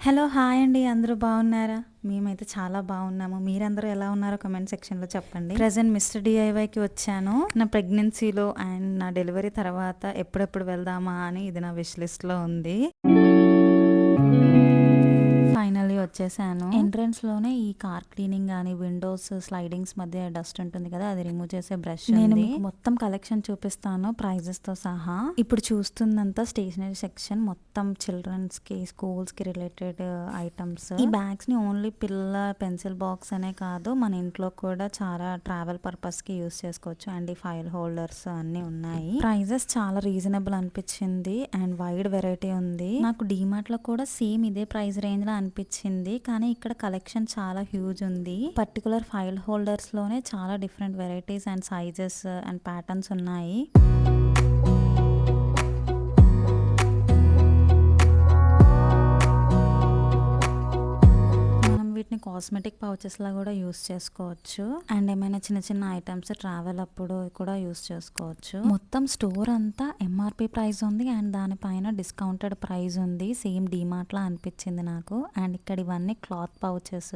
Hello! Hi అండి. అందరూ బాగున్నారా? మేమైతే చాలా బాగున్నాము. మీరందరూ ఎలా ఉన్నారో కామెంట్ సెక్షన్‌లో చెప్పండి. ప్రెజెంట్ మిస్టర్ డీఐవైకి వచ్చాను. నా ప్రెగ్నెన్సీలో అండ్ నా డెలివరీ తర్వాత ఎప్పుడెప్పుడు వెళ్దామా అని ఇది నా విష్ లిస్ట్‌లో ఉంది. ఫైనల్లీ వచ్చేసాను. ఎంట్రన్స్‌లోనే ఈ కార్ క్లీనింగ్ గానీ, విండోస్ స్లైడింగ్స్ మధ్య డస్ట్ ఉంటుంది కదా! అది రిమూవ్ చేసే బ్రష్ ఉంది. నేను మీకు మొత్తం కలెక్షన్ చూపిస్తాను ప్రైజెస్‌తో సహా. ఇప్పుడు చూస్తుందంతా స్టేషనరీ సెక్షన్. మొత్తం చిల్డ్రన్స్‌కి, స్కూల్స్‌కి రిలేటెడ్ ఐటమ్స్. ఈ బ్యాగ్స్‌ని ఓన్లీ పిల్లల పెన్సిల్ బాక్స్ అనే కాదు, మన ఇంట్లో కూడా చాలా ట్రావెల్ పర్పస్‌కి యూస్ చేసుకోవచ్చు. అండ్ ఈ ఫైల్ హోల్డర్స్ అన్నీ ఉన్నాయి. ప్రైజెస్ చాలా రీజనబుల్ అనిపించింది అండ్ వైడ్ వెరైటీ ఉంది. నాకు డీమార్ట్‌లో కూడా సేమ్ ఇదే ప్రైస్ రేంజ్‌లో అనిపించింది, కానీ ఇక్కడ కలెక్షన్ చాలా హ్యూజ్ ఉంది. పర్టికులర్ ఫైల్ హోల్డర్స్ లోనే చాలా different varieties and sizes and patterns ఉన్నాయి. వీటిని కాస్మెటిక్ పౌచెస్ లా కూడా యూస్ చేసుకోవచ్చు అండ్ ఏమైనా చిన్న చిన్న ఐటమ్స్ ట్రావెల్ అప్పుడు కూడా యూస్ చేసుకోవచ్చు. మొత్తం స్టోర్ అంతా ఎంఆర్పి ప్రైస్ ఉంది అండ్ దానిపైన డిస్కౌంటెడ్ ప్రైస్ ఉంది. సేమ్ డీమార్ట్ లా అనిపించింది నాకు. అండ్ ఇక్కడ ఇవన్నీ క్లాత్ పౌచెస్.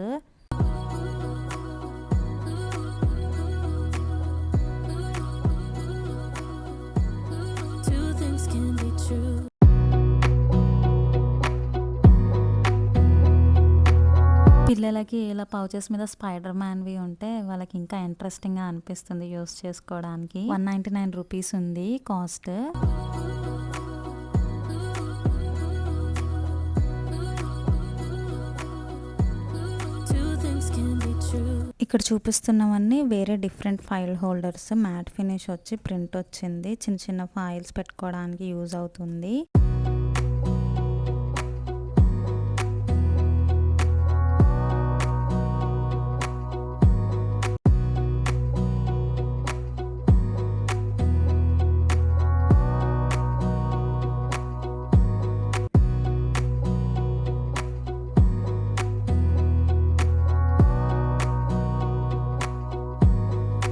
పిల్లలకి ఇలా పౌచెస్ మీద స్పైడర్ మ్యాన్వి ఉంటే వాళ్ళకి ఇంకా ఇంట్రెస్టింగ్గా అనిపిస్తుంది యూస్ చేసుకోవడానికి. 199 రూపీస్ ఉంది కాస్ట్. ఇక్కడ చూపిస్తున్నవన్నీ వేరే different file holders. Matte finish వచ్చి ప్రింట్ వచ్చింది. చిన్న చిన్న ఫైల్స్ పెట్టుకోవడానికి యూజ్ అవుతుంది.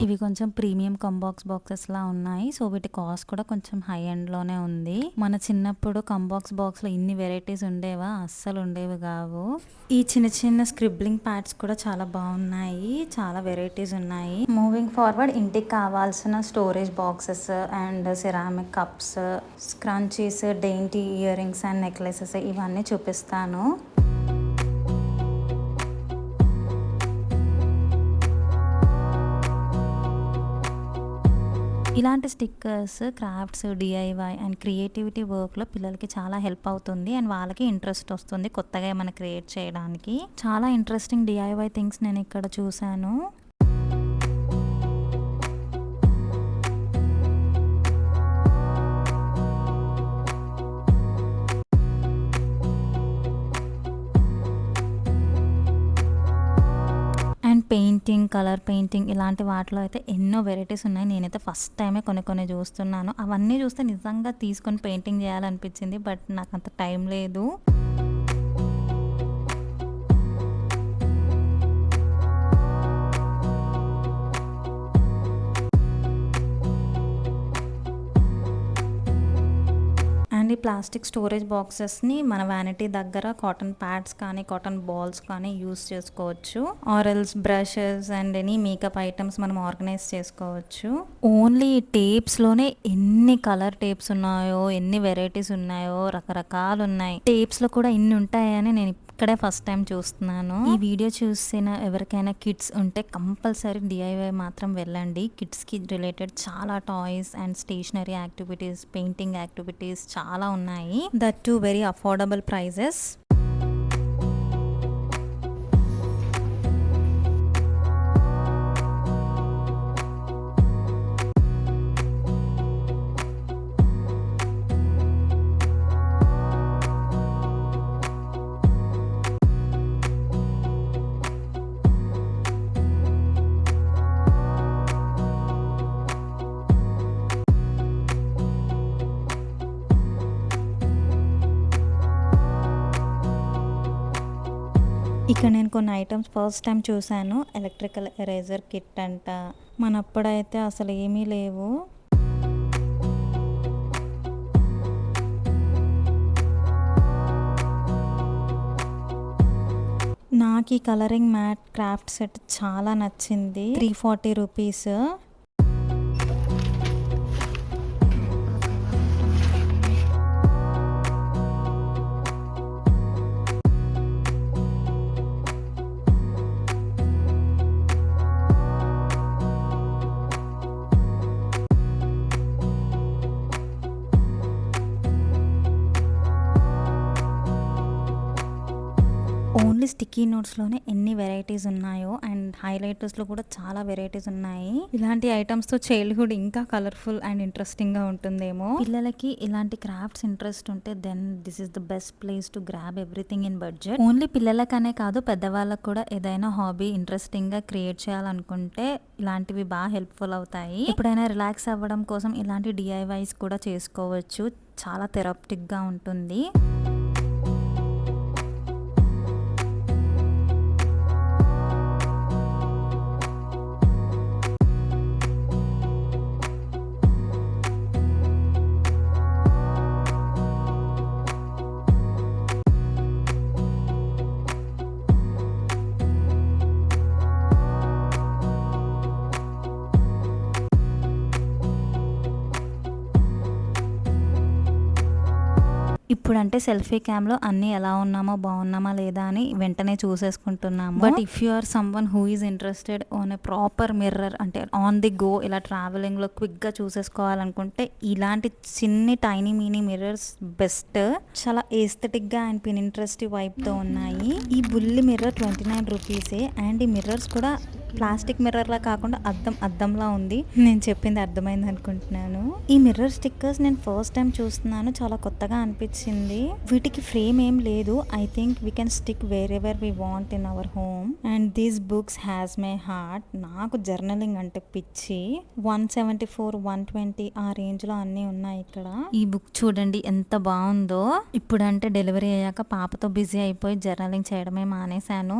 ఇవి కొంచెం ప్రీమియం బాక్సెస్ లా ఉన్నాయి. సో వీటి కాస్ట్ కూడా కొంచెం హై ఎండ్ లోనే ఉంది. మన చిన్నప్పుడు బాక్స్ లో ఇన్ని వెరైటీస్ ఉండేవా? అస్సలు ఉండేవి కావు. ఈ చిన్న చిన్న స్క్రిబ్లింగ్ ప్యాడ్స్ కూడా చాలా బాగున్నాయి. చాలా వెరైటీస్ ఉన్నాయి. మూవింగ్ ఫార్వర్డ్, ఇంటికి కావాల్సిన storage boxes and ceramic cups, scrunchies, dainty earrings and necklaces ఇవన్నీ చూపిస్తాను. ఇలాంటి stickers crafts, DIY and creativity వర్క్లో పిల్లలకి చాలా హెల్ప్ అవుతుంది అండ్ వాళ్ళకి ఇంట్రెస్ట్ వస్తుంది కొత్తగా ఏమైనా క్రియేట్ చేయడానికి. చాలా ఇంట్రెస్టింగ్ డిఐవై థింగ్స్ నేను ఇక్కడ చూశాను. అండ్ పెయింటింగ్, కలర్ పెయింటింగ్ ఇలాంటి వాటిలో అయితే ఎన్నో వెరైటీస్ ఉన్నాయి. నేనైతే ఫస్ట్ టైమే కొన్ని చూస్తున్నాను. అవన్నీ చూస్తే నిజంగా తీసుకొని పెయింటింగ్ చేయాలనిపించింది, బట్ నాకు అంత టైం లేదు. అండ్ ఈ ప్లాస్టిక్ స్టోరేజ్ బాక్సెస్ని మన వ్యానిటీ దగ్గర కాటన్ ప్యాడ్స్ కానీ కాటన్ బాల్స్ కానీ యూస్ చేసుకోవచ్చు. Or else brushes and any makeup items మనం ఆర్గనైజ్ చేసుకోవచ్చు. ఓన్లీ టేప్స్లోనే ఎన్ని కలర్ టేప్స్ ఉన్నాయో, ఎన్ని వెరైటీస్ ఉన్నాయో, రకరకాలు ఉన్నాయి. టేప్స్లో కూడా ఇన్ని ఉంటాయని నేను ఇక్కడే ఫస్ట్ టైం చూస్తున్నాను. ఈ వీడియో చూసిన ఎవరికైనా కిడ్స్ ఉంటే కంపల్సరీ డిఐవై మాత్రం వెళ్ళండి. కిడ్స్కి రిలేటెడ్ చాలా toys and stationery activities, painting activities చాలా ఉన్నాయి. That too very affordable prices. ఇక్కడ నేను కొన్ని ఐటమ్స్ ఫస్ట్ టైం చూశాను. ఎలక్ట్రికల్ ఎరేజర్ కిట్ అంట. మనప్పుడైతే అసలు ఏమీ లేవు. నాకు ఈ కలరింగ్ మ్యాట్ క్రాఫ్ట్ సెట్ చాలా నచ్చింది. 340 రూపీస్. ఓన్లీ స్టిక్కీ నోట్స్లోనే ఎన్ని వెరైటీస్ ఉన్నాయో అండ్ హైలైటర్స్లో కూడా చాలా వెరైటీస్ ఉన్నాయి. ఇలాంటి ఐటమ్స్తో చైల్డ్హుడ్ ఇంకా కలర్ఫుల్ అండ్ ఇంట్రెస్టింగ్గా ఉంటుందేమో. పిల్లలకి ఇలాంటి క్రాఫ్ట్స్ ఇంట్రెస్ట్ ఉంటే then this is the best place to grab everything in budget. Only పిల్లలకనే కాదు, పెద్దవాళ్ళకు కూడా ఏదైనా హాబీ ఇంట్రెస్టింగ్గా క్రియేట్ చేయాలనుకుంటే ఇలాంటివి బాగా హెల్ప్ఫుల్ అవుతాయి. ఎప్పుడైనా రిలాక్స్ అవ్వడం కోసం ఇలాంటి డిఐవైస్ కూడా చేసుకోవచ్చు. చాలా థెరప్టిక్గా ఉంటుంది. ఇప్పుడంటే సెల్ఫీ క్యామ్లో అన్నీ ఎలా ఉన్నామో బాగున్నామా లేదా అని వెంటనే చూసేసుకుంటున్నాము. But if you are someone who is interested on a proper mirror, అంటే ఆన్ ది గో ఇలా ట్రావెలింగ్లో క్విక్గా చూసేసుకోవాలనుకుంటే ఇలాంటి చిన్ని టైనీ మినీ మిర్రర్స్ బెస్ట్. చాలా ఏస్థెటిక్గా అండ్ పినింట్రెస్టివ్ వైబ్తో ఉన్నాయి. ఈ బుల్లి మిర్రర్ 29 రూపీసే. అండ్ ఈ మిర్రర్స్ కూడా ప్లాస్టిక్ మిర్రర్లా కాకుండా అద్దంలా ఉంది. నేను చెప్పింది అర్థమైంది అనుకుంటున్నాను. ఈ మిర్రర్ స్టిక్కర్స్ నేను ఫస్ట్ టైం చూస్తున్నాను, చాలా కొత్తగా అనిపించింది. వీటికి ఫ్రేమ్ ఏం లేదు. I think we can stick wear ever we want in our home. And these books has my heart. నాకు జర్నలింగ్ అంటే పిచ్చి. 174, 120 ఆ రేంజ్ లో అన్ని ఉన్నాయి ఇక్కడ. ఈ బుక్ చూడండి ఎంత బాగుందో. ఇప్పుడంటే డెలివరీ అయ్యాక పాపతో బిజీ అయిపోయి జర్నలింగ్ చేయడమే మానేశాను.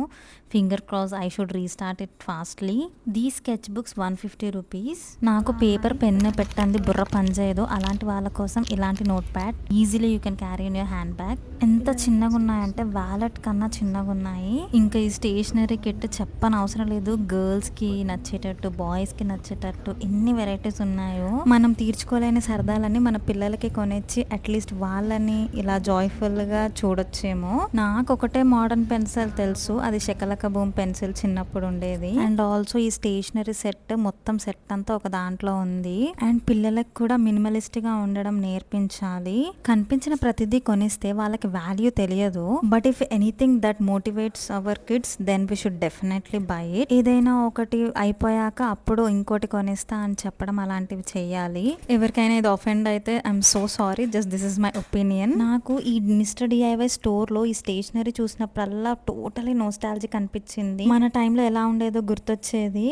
Finger cross I should restart it fastly. దీ స్కెచ్ బుక్స్ 150 రూపీస్. నాకు పేపర్ పెన్ పెట్టండి బుర్ర పనిచేయదు. అలాంటి వాళ్ళ కోసం ఇలాంటి note pad easily you can carry in your hand bag. ఎంత చిన్నగా ఉన్నాయంటే వ్యాలెట్ కన్నా చిన్నగా ఉన్నాయి. ఇంకా ఈ స్టేషనరీ కిట్ చెప్పని అవసరం లేదు. గర్ల్స్ కి నచ్చేటట్టు, బాయ్స్ కి నచ్చేటట్టు ఎన్ని వెరైటీస్ ఉన్నాయో. మనం తీర్చుకోలేని సరదాలని మన పిల్లలకి కొనిచ్చి అట్లీస్ట్ వాళ్ళని ఇలా జాయ్ఫుల్ గా చూడొచ్చేమో. నాకు ఒకటే మోడర్న్ పెన్సిల్ తెలుసు, అది శకలక బూమ్ పెన్సిల్ చిన్నప్పుడు ఉండేది. అండ్ ఆల్సో ఈ స్టేషనరీ సెట్ మొత్తం సెట్ అంతా ఒక దాంట్లో ఉంది. అండ్ పిల్లలకు కూడా మినిమలిస్ట్ గా ఉండడం నేర్పించాలి. కనిపించిన ప్రతిదీ కొనిస్తే వాళ్ళకి వాల్యూ తెలియదు. But if anything that motivates our kids then we should definitely buy it. ఏదైనా ఒకటి అయిపోయాక అప్పుడు ఇంకోటి కొనిస్తా అని చెప్పడం అలాంటివి చేయాలి. ఎవరికైనా ఇది ఆఫెండ్ అయితే I'm so sorry, just this is my opinion. నాకు ఈ మిస్టర్ డిఐవై స్టోర్ లో ఈ స్టేషనరీ చూసినప్పుడల్లా టోటలీ నోస్టాలజిక్ అనిపించింది. మన టైంలో ఎలా ఉండేదో గుర్తొచ్చేది.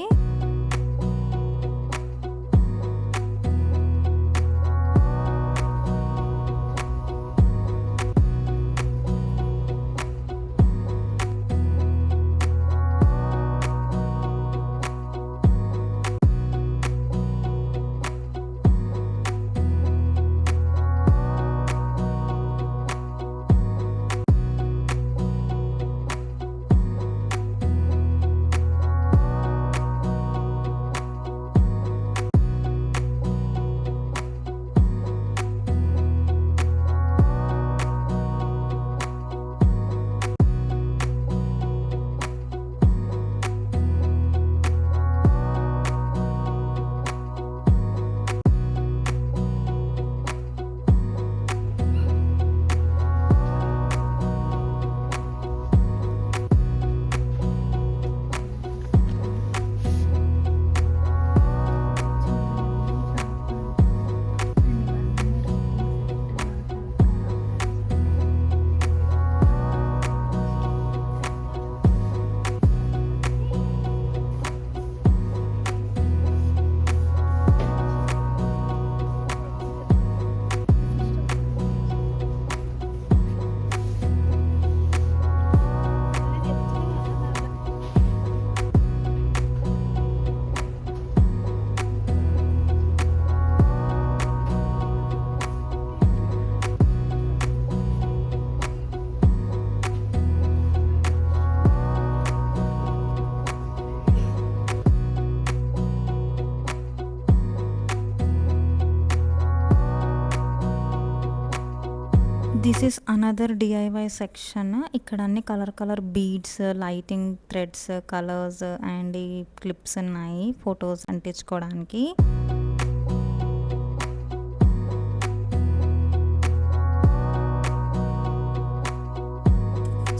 This is another DIY section. ఇక్కడ అన్ని colour beads, lighting threads, colours and ఈ క్లిప్స్ ఉన్నాయి ఫొటోస్ అంటించుకోవడానికి.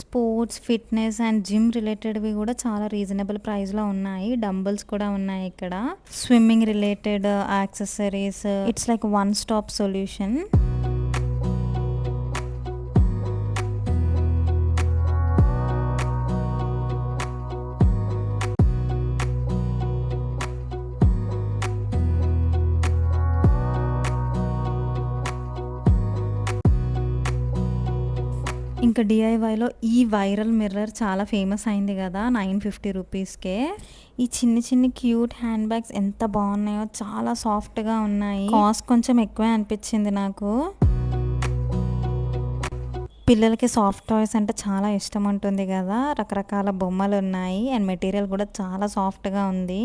స్పోర్ట్స్, ఫిట్నెస్ అండ్ జిమ్ రిలేటెడ్వి కూడా చాలా రీజనబుల్ ప్రైస్లో ఉన్నాయి. డంబుల్స్ కూడా ఉన్నాయి ఇక్కడ. Swimming related accessories, it's like one stop solution. ఇంకా డిఐవైలో ఈ వైరల్ మిర్రర్ చాలా ఫేమస్ అయింది కదా, 950 రూపీస్కే. ఈ చిన్ని క్యూట్ హ్యాండ్ బ్యాగ్స్ ఎంత బాగున్నాయో, చాలా సాఫ్ట్గా ఉన్నాయి. కాస్ట్ కొంచెం ఎక్కువే అనిపించింది నాకు. పిల్లలకి సాఫ్ట్ టాయ్స్ అంటే చాలా ఇష్టం ఉంటుంది కదా, రకరకాల బొమ్మలు ఉన్నాయి అండ్ మెటీరియల్ కూడా చాలా సాఫ్ట్గా ఉంది.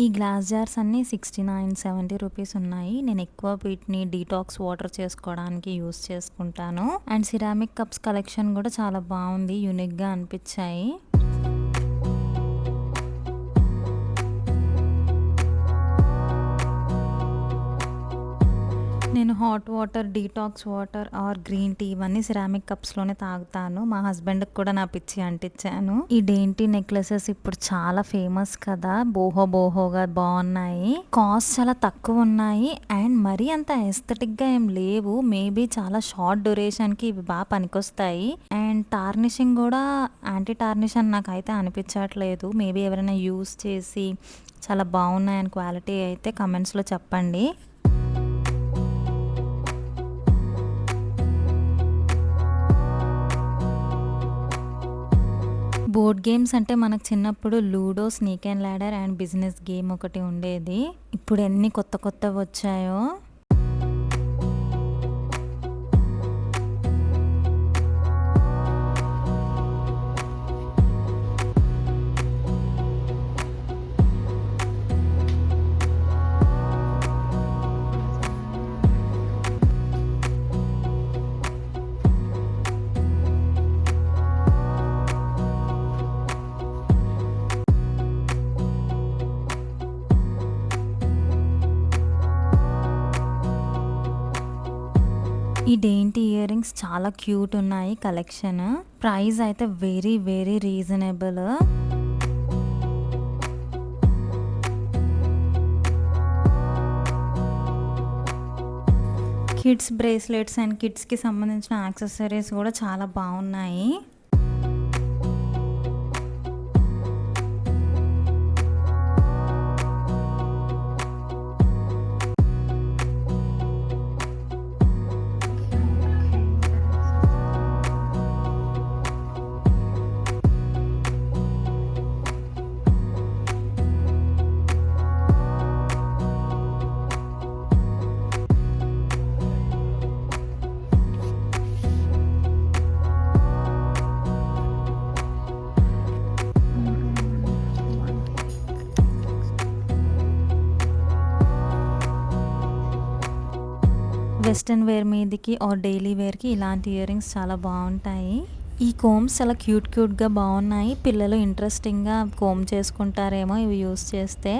ఈ గ్లాస్ జార్స్ అన్నీ 69-70 రూపీస్ ఉన్నాయి. నేను ఎక్కువ వీటిని డీటాక్స్ వాటర్ చేసుకోవడానికి యూస్ చేసుకుంటాను. అండ్ సిరామిక్ కప్స్ కలెక్షన్ కూడా చాలా బాగుంది, యూనిక్గా అనిపించాయి. నేను hot water, detox water or green tea ఇవన్నీ సిరామిక్ కప్స్లోనే తాగుతాను. మా హస్బెండ్కి కూడా నా పిచ్చి అంటించాను. ఈ డేంటీ నెక్లెసెస్ ఇప్పుడు చాలా ఫేమస్ కదా, బోహోగా బాగున్నాయి. కాస్ట్ చాలా తక్కువ ఉన్నాయి అండ్ మరీ అంత ఎస్థెటిక్గా ఏం లేవు. మేబీ చాలా షార్ట్ డ్యూరేషన్కి ఇవి బాగా పనికొస్తాయి. అండ్ టార్నిషింగ్ కూడా యాంటీ టార్నిష్ అని నాకైతే అనిపించట్లేదు. మేబీ ఎవరైనా యూస్ చేసి చాలా బాగున్నాయని క్వాలిటీ అయితే కమెంట్స్లో చెప్పండి. బోర్డ్ గేమ్స్ అంటే మనకు చిన్నప్పుడు ludo, snake and ladder and business game ఒకటి ఉండేది. ఇప్పుడు ఎన్ని కొత్తవి వచ్చాయో. ఈ డేంటీ ఇయర్ రింగ్స్ చాలా క్యూట్ ఉన్నాయి కలెక్షన్. ప్రైస్ అయితే very reasonable. Kids bracelets and కిడ్స్కి సంబంధించిన యాక్సెసరీస్ కూడా చాలా బాగున్నాయి. వెస్ట్రన్ వేర్ మీదకి ఆర్ డైలీ వేర్కి ఇలాంటి ఇయర్ రింగ్స్ చాలా బాగుంటాయి. ఈ కోమ్స్ చాలా క్యూట్గా బాగున్నాయి. పిల్లలు ఇంట్రెస్టింగ్గా కోమ్ చేసుకుంటారేమో ఇవి యూస్ చేస్తే.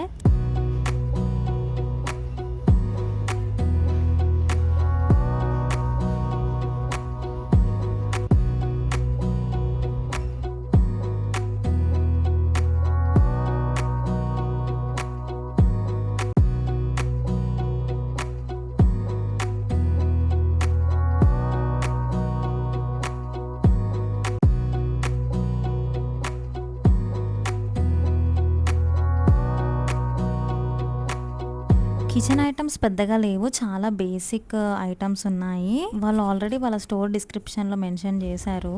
కిచెన్ ఐటమ్స్ పెద్దగా లేవు, చాలా బేసిక్ ఐటమ్స్ ఉన్నాయి. వాళ్ళు ఆల్రెడీ వాళ్ళ స్టోర్ డిస్క్రిప్షన్లో మెన్షన్ చేశారు.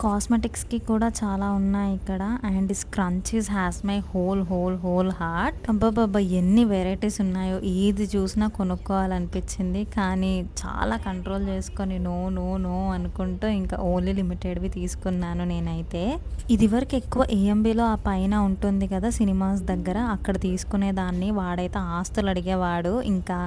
కాస్మెటిక్స్కి కూడా చాలా ఉన్నాయి ఇక్కడ. And scrunchies has my whole heart. అబ్బాబ్బా ఎన్ని వెరైటీస్ ఉన్నాయో, ఏది చూసినా కొనుక్కోవాలనిపించింది. కానీ చాలా కంట్రోల్ చేసుకొని నో నో నో అనుకుంటూ ఇంకా ఓన్లీ లిమిటెడ్వి తీసుకున్నాను నేనైతే. ఇది వరకు ఎక్కువ ఏఎంబీలో ఆ పైన ఉంటుంది కదా సినిమాస్ దగ్గర, అక్కడ తీసుకునేదాన్ని. వాడైతే ఆస్తులు అడిగేవాడు. ఇంకా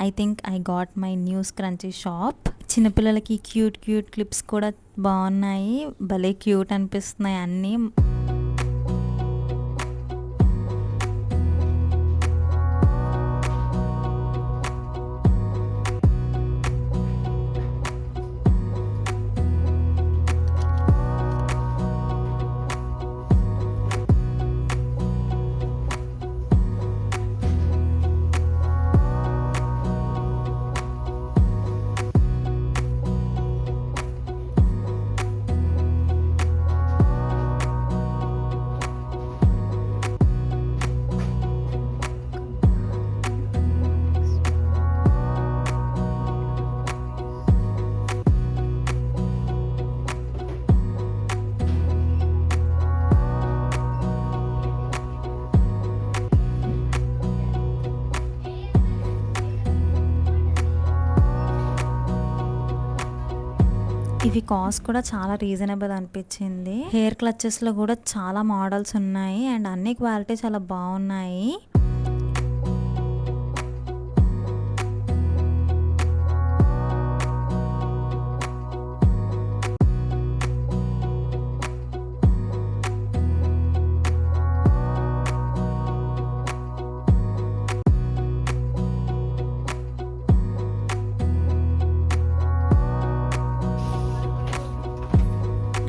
I think I got my new scrunchie shop. చిన్నపిల్లలకి క్యూట్ క్లిప్స్ కూడా బాగున్నాయి, భలే క్యూట్ అనిపిస్తున్నాయి అన్నీ. ఇవి కాస్ట్ కూడా చాలా రీజనబుల్ అనిపించింది. హెయిర్ క్లచెస్లో కూడా చాలా మోడల్స్ ఉన్నాయి అండ్ అన్ని క్వాలిటీ చాలా బాగున్నాయి.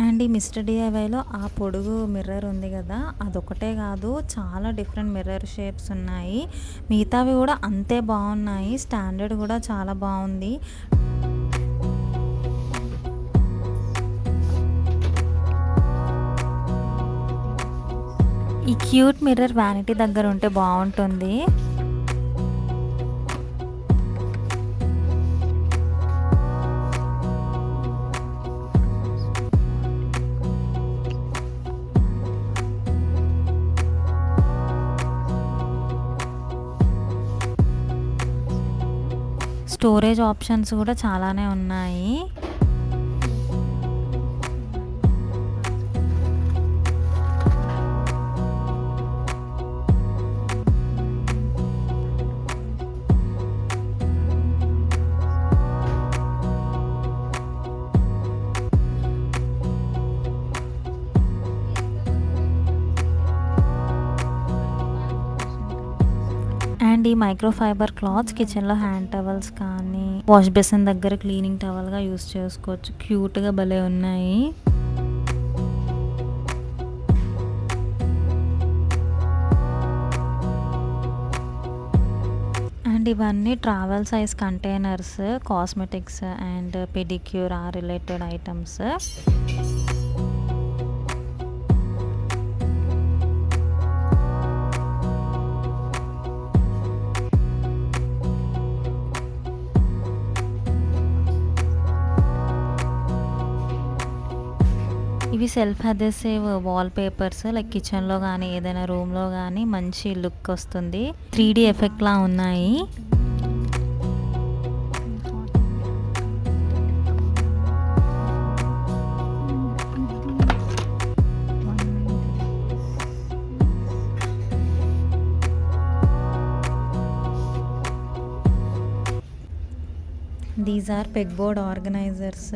అండ్ ఈ మిస్టర్ డిఐవైలో ఆ పొడుగు మిర్రర్ ఉంది కదా, అదొకటే కాదు చాలా డిఫరెంట్ మిర్రర్ షేప్స్ ఉన్నాయి. మిగతావి కూడా అంతే బాగున్నాయి. స్టాండర్డ్ కూడా చాలా బాగుంది. ఈ క్యూట్ మిర్రర్ వ్యానిటీ దగ్గర ఉంటే బాగుంటుంది. స్టోరేజ్ ఆప్షన్స్ కూడా చాలానే ఉన్నాయి. అండ్ ఈ మైక్రోఫైబర్ క్లాత్స్ కిచెన్లో హ్యాండ్ టవల్స్ కానీ వాష్ బేసిన్ దగ్గర క్లీనింగ్ టవల్గా యూస్ చేసుకోవచ్చు. క్యూట్గా భలే ఉన్నాయి. అండ్ ఇవన్నీ travel size containers, cosmetics and pedicure ఆ రిలేటెడ్ ఐటమ్స్. ఇవి self adhesive wall papers, like కిచెన్లో కానీ ఏదైనా రూమ్లో కానీ మంచి లుక్ వస్తుంది. 3D ఎఫెక్ట్ లా ఉన్నాయి. These are peg board organisers.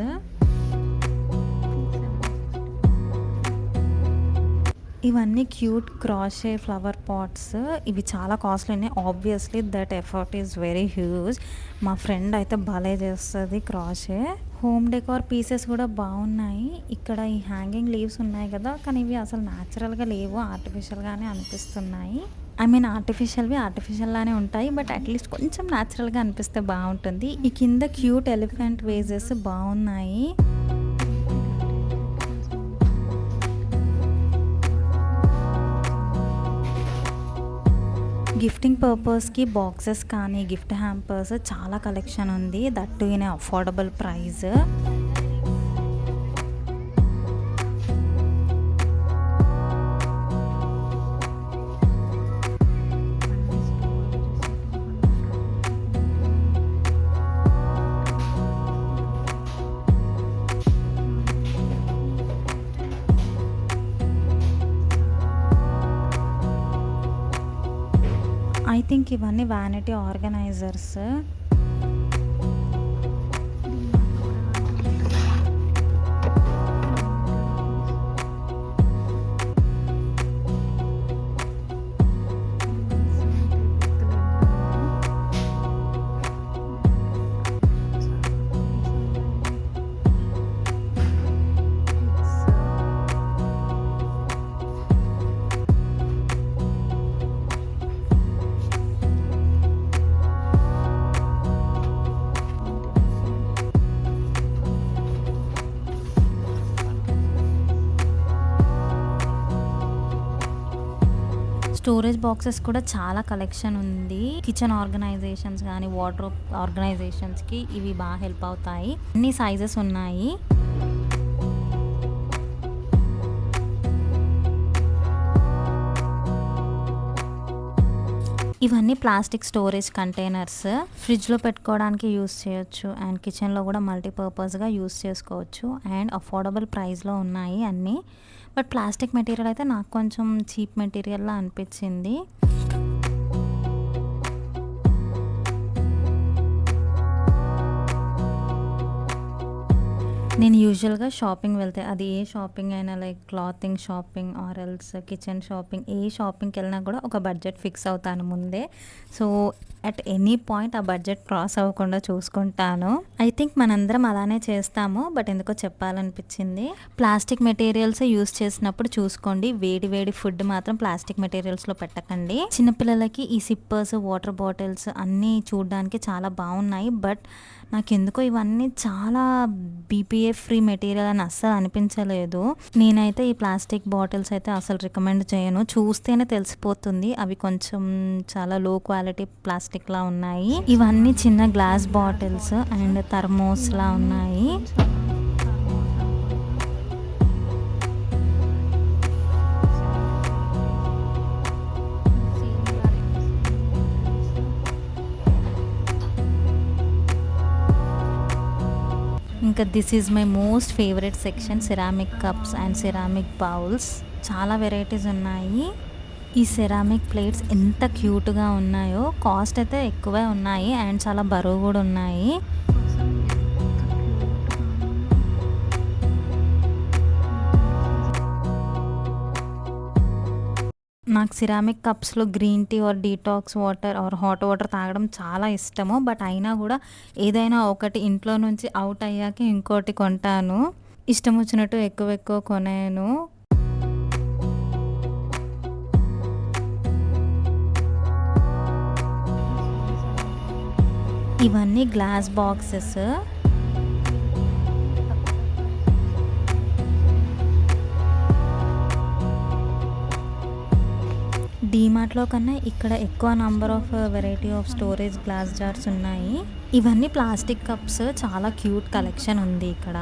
ఇవన్నీ క్యూట్ క్రాషే ఫ్లవర్ పాట్స్. ఇవి చాలా కాస్ట్లీనే. Obviously that effort is very huge. మా ఫ్రెండ్ అయితే భలే చేస్తుంది క్రాషే. హోమ్ డెకార్ పీసెస్ కూడా బాగున్నాయి. ఇక్కడ ఈ హ్యాంగింగ్ లీవ్స్ ఉన్నాయి కదా, కానీ ఇవి అసలు న్యాచురల్గా లేవు, ఆర్టిఫిషియల్గానే అనిపిస్తున్నాయి. ఐ మీన్ ఆర్టిఫిషియల్ లానే ఉంటాయి, బట్ అట్లీస్ట్ కొంచెం న్యాచురల్గా అనిపిస్తే బాగుంటుంది. ఈ కింద క్యూట్ ఎలిఫెంట్ వేజెస్ బాగున్నాయి. గిఫ్టింగ్ పర్పస్కి బాక్సెస్ కానీ గిఫ్ట్ హ్యాంపర్స్ చాలా కలెక్షన్ ఉంది, that in affordable price. I think ఇవన్నీ వ్యానిటీ ఆర్గనైజర్స్. స్టోరేజ్ బాక్సెస్ కూడా చాలా కలెక్షన్ ఉంది. కిచెన్ ఆర్గనైజేషన్స్ కానీ వార్డ్రోబ్ ఆర్గనైజేషన్స్కి ఇవి బాగా హెల్ప్ అవుతాయి. అన్ని సైజెస్ ఉన్నాయి. ఇవన్నీ ప్లాస్టిక్ స్టోరేజ్ కంటైనర్స్, ఫ్రిడ్జ్లో పెట్టుకోవడానికి యూస్ చేయొచ్చు అండ్ కిచెన్లో కూడా మల్టీపర్పస్గా యూస్ చేసుకోవచ్చు అండ్ అఫోర్డబుల్ ప్రైస్లో ఉన్నాయి అన్నీ. బట్ ప్లాస్టిక్ మెటీరియల్ అయితే నాకు కొంచెం చీప్ మెటీరియల్లా అనిపించింది. నేను యూజువల్గా షాపింగ్ వెళ్తే అది ఏ షాపింగ్ అయినా like clothing shopping or else kitchen shopping, ఏ షాపింగ్కి వెళ్ళినా కూడా ఒక బడ్జెట్ ఫిక్స్ అవుతాను ముందే. సో అట్ ఎనీ పాయింట్ ఆ బడ్జెట్ క్రాస్ అవ్వకుండా చూసుకుంటాను. ఐ థింక్ మనందరం అలానే చేస్తాము, బట్ ఎందుకో చెప్పాలనిపించింది. ప్లాస్టిక్ మెటీరియల్స్ యూస్ చేసినప్పుడు చూసుకోండి, వేడి వేడి ఫుడ్ మాత్రం ప్లాస్టిక్ మెటీరియల్స్లో పెట్టకండి. చిన్నపిల్లలకి ఈ సిప్పర్స్ వాటర్ బాటిల్స్ అన్నీ చూడడానికి చాలా బాగున్నాయి, బట్ నాకెందుకో ఇవన్నీ చాలా బీపీఎఫ్ ఫ్రీ మెటీరియల్ అని అస్సలు అనిపించలేదు. నేనైతే ఈ ప్లాస్టిక్ బాటిల్స్ అయితే అసలు రికమెండ్ చేయను, చూస్తేనే తెలిసిపోతుంది అవి కొంచెం చాలా లో క్వాలిటీ ప్లాస్టిక్ లా ఉన్నాయి. ఇవన్నీ చిన్న గ్లాస్ బాటిల్స్ అండ్ థర్మోస్ లా ఉన్నాయి. ఇంకా this is my most favourite section, ceramic cups and ceramic bowls. చాలా వెరైటీస్ ఉన్నాయి. ఈ సిరామిక్ ప్లేట్స్ ఎంత క్యూట్గా ఉన్నాయో, కాస్ట్ అయితే ఎక్కువే ఉన్నాయి అండ్ చాలా బరువు కూడా ఉన్నాయి. నాకు సిరామిక్ కప్స్లో green tea or detox water or hot water తాగడం చాలా ఇష్టము, బట్ అయినా కూడా ఏదైనా ఒకటి ఇంట్లో నుంచి అవుట్ అయ్యాక ఇంకోటి కొంటాను. ఇష్టం వచ్చినట్టు ఎక్కువ ఎక్కువ కొనాను. ఇవన్నీ గ్లాస్ బాక్సెస్. డీమార్ట్లో కన్నా ఇక్కడ ఎక్కువ number of variety of storage glass jars ఉన్నాయి. ఇవన్నీ ప్లాస్టిక్ కప్స్, చాలా క్యూట్ కలెక్షన్ ఉంది ఇక్కడ.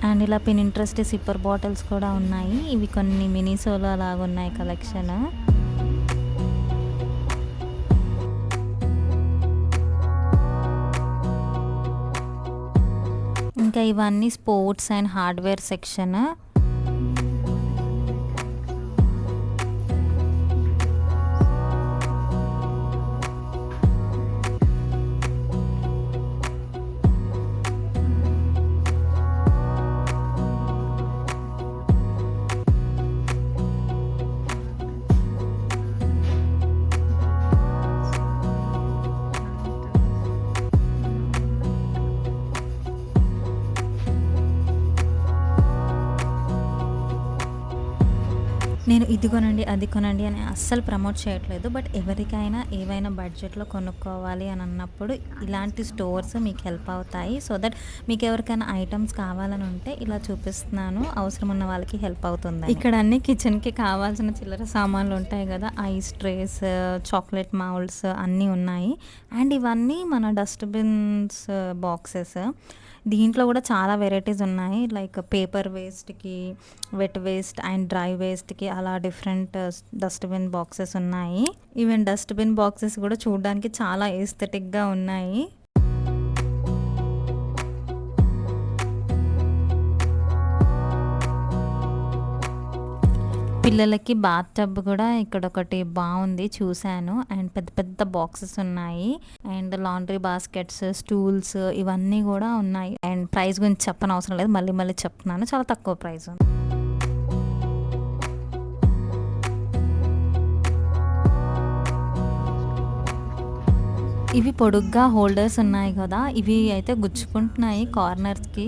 అండ్ ఇలా పినింట్రెస్ట్ సిప్పర్ బాటిల్స్ కూడా ఉన్నాయి. ఇవి కొన్ని మినీ సోలో లాగా ఉన్నాయి కలెక్షన్. ఇంకా ఇవన్నీ స్పోర్ట్స్ అండ్ హార్డ్వేర్ సెక్షన్. నేను ఇది కొనండి, అది కొనండి అని అస్సలు ప్రమోట్ చేయట్లేదు. బట్ ఎవరికైనా ఏవైనా బడ్జెట్‌లో కొనుక్కోవాలి అని అన్నప్పుడు ఇలాంటి స్టోర్స్ మీకు హెల్ప్ అవుతాయి. సో దట్ మీకు ఎవరికైనా ఐటెమ్స్ కావాలని ఉంటే ఇలా చూపిస్తున్నాను. అవసరం ఉన్న వాళ్ళకి హెల్ప్ అవుతుందని. ఇక్కడ అన్ని కిచెన్‌కి కావాల్సిన చిల్లర సామాన్లు ఉంటాయి కదా! ఐస్ ట్రేస్, చాక్లెట్ మౌల్డ్స్ అన్నీ ఉన్నాయి. అండ్ ఇవన్నీ మన డస్ట్‌బిన్స్ బాక్సెస్. దీంట్లో కూడా చాలా వెరైటీస్ ఉన్నాయి. లైక్ పేపర్ వేస్ట్‌కి, వెట్ వేస్ట్ అండ్ డ్రై వేస్ట్‌కి అలా డిఫరెంట్ డస్ట్‌బిన్ బాక్సెస్ ఉన్నాయి. ఈవెన్ డస్ట్‌బిన్ బాక్సెస్ కూడా చూడడానికి చాలా ఎస్థెటిక్‌గా ఉన్నాయి. పిల్లలకి బాత్ టబ్ కూడా ఇక్కడొకటి బావుంది చూశాను. అండ్ పెద్ద పెద్ద బాక్సెస్ ఉన్నాయి. అండ్ లాండ్రీ బాస్కెట్స్, స్టూల్స్ ఇవన్నీ కూడా ఉన్నాయి. అండ్ ప్రైస్ గురించి చెప్పనవసరం లేదు. మళ్ళీ మళ్ళీ చెప్తున్నాను. చాలా తక్కువ ప్రైస్. ఇవి పొడుగ్గా హోల్డర్స్ ఉన్నాయి కదా! ఇవి అయితే గుచ్చుకుంటున్నాయి కార్నర్స్‌కి.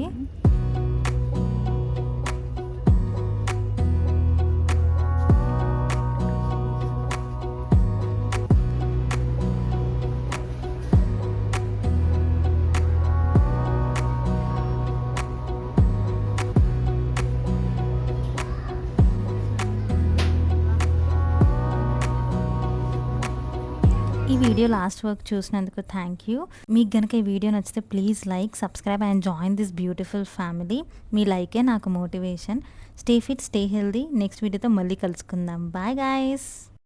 ఈ వీడియో లాస్ట్ వరకు చూసినందుకు థ్యాంక్ యూ. మీకు గనక ఈ వీడియో నచ్చితే please like, subscribe and join this beautiful family. మీ లైకే నాకు motivation. Stay fit, stay healthy. Next వీడియోతో మళ్ళీ కలుసుకుందాం. Bye guys.